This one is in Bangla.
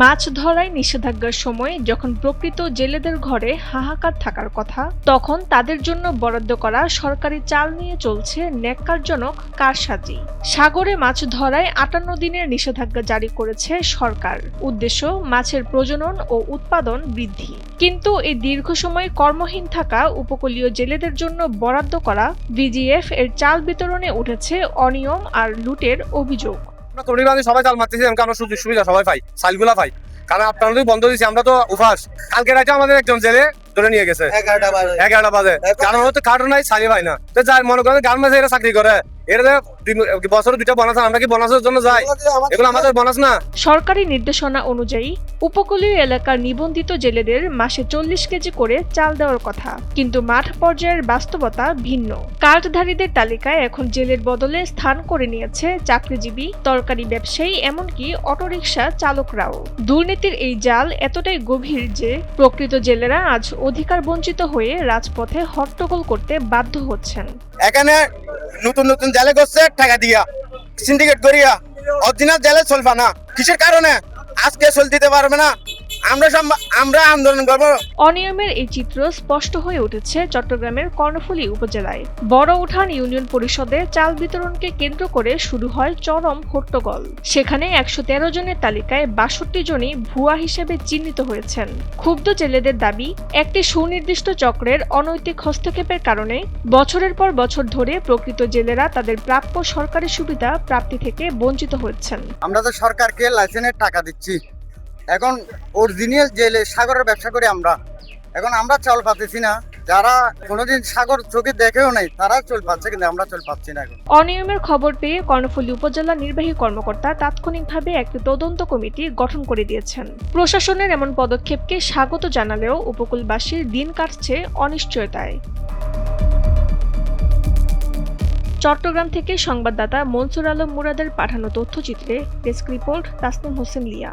মাছ ধরায় নিষেধাজ্ঞার সময় যখন প্রকৃত জেলেদের ঘরে হাহাকার থাকার কথা, তখন তাদের জন্য বরাদ্দ করা সরকারি চাল নিয়ে চলছে ন্যাক্কারজনক কারসাজি। সাগরে মাছ ধরায় ৫৮ দিনের নিষেধাজ্ঞা জারি করেছে সরকার। উদ্দেশ্য মাছের প্রজনন ও উৎপাদন বৃদ্ধি। কিন্তু এই দীর্ঘ সময় কর্মহীন থাকা উপকূলীয় জেলেদের জন্য বরাদ্দ করা ভিজিএফ এর চাল বিতরণে উঠেছে অনিয়ম আর লুটের অভিযোগ। সবাই চাল মারতেছি, আমরা সুযোগ সুবিধা সবাই পাই, চালগুলা পাই। কারণ আপনারা যদি বন্ধ দিচ্ছি, আমরা তো উপাস। কালকে রাতে আমাদের একজন জেলে ধরে নিয়ে গেছে 11টা বাজে। কারণ হয়তো কার্ড নাই, চালি পাই না। তো যাই মনে করেন গান মাঝে এরা চাকরি করে, এটা বছরে 2টা বোনাস, আমরা কি বোনাসের জন্য যাই? এগুলো আমাদের বোনাস না। সরকারি নির্দেশনা অনুযায়ী উপকূলীয় এলাকার নিবন্ধিত জেলেদের মাসে 40 কেজি করে চাল দেওয়ার কথা, কিন্তু মাঠ পর্যায়ের বাস্তবতা ভিন্ন। কার্ডধারীদের তালিকায় এখন জেলের বদলে স্থান করে নিয়েছে চাকরিজীবী, তরকারি ব্যবসায়ী, এমনকি অটোরিকশা চালকরাও। দুর্নীতির এই জাল এতটাই গভীর যে প্রকৃত জেলেরা আজ অধিকার বঞ্চিত হয়ে রাজপথে হট্টগোল করতে বাধ্য হচ্ছেন। এখানে নতুন নতুন জেলে করছে টাকা দিয়া, সিন্ডিকেট করিয়া। অরিজিনাল জেলে চলবে না, কিসের কারণে আজকে চল দিতে পারবে না? আমরা আন্দোলন করবো। অনিয়মের এই চিত্র স্পষ্ট হয়ে উঠেছে চট্টগ্রামের কর্ণফুলী উপজেলায়। বড় উঠান ইউনিয়ন পরিষদে চাল বিতরণকে কেন্দ্র করে শুরু হয় চরম হট্টগোল। সেখানে 113 জনের তালিকায় 62 জনই ভুয়া হিসেবে চিহ্নিত হয়েছেন। ক্ষুব্ধ জেলেদের দাবি, একটি সুনির্দিষ্ট চক্রের অনৈতিক হস্তক্ষেপের কারণে বছরের পর বছর ধরে প্রকৃত জেলেরা তাদের প্রাপ্য সরকারি সুবিধা প্রাপ্তি থেকে বঞ্চিত হচ্ছেন। আমরা তো সরকারকে লাইসেন্সের টাকা দিচ্ছি, এখন অরিজিনাল জেলে সাগরের ব্যবসা করি আমরা। এখন আমরা চাল পাচ্ছি না, যারা কোনোদিন সাগর চোখে দেখেও নাই তারা চল পাচ্ছে, কিন্তু আমরা চল পাচ্ছি না। এখন অনিয়মের খবর পেয়ে কর্ণফুলী উপজেলা নির্বাহী কর্মকর্তা তাৎক্ষণিকভাবে একটি তদন্ত কমিটি গঠন করে দিয়েছেন। প্রশাসনের এমন পদক্ষেপকে স্বাগত জানালেও উপকূলবাসীর দিন কাটছে অনিশ্চয়তায়। চট্টগ্রাম থেকে সংবাদদাতা মনসুর আলম মুরাদের পাঠানো তথ্যচিত্রে ডেস্ক রিপোর্ট তাসনিম হোসেন লিয়া।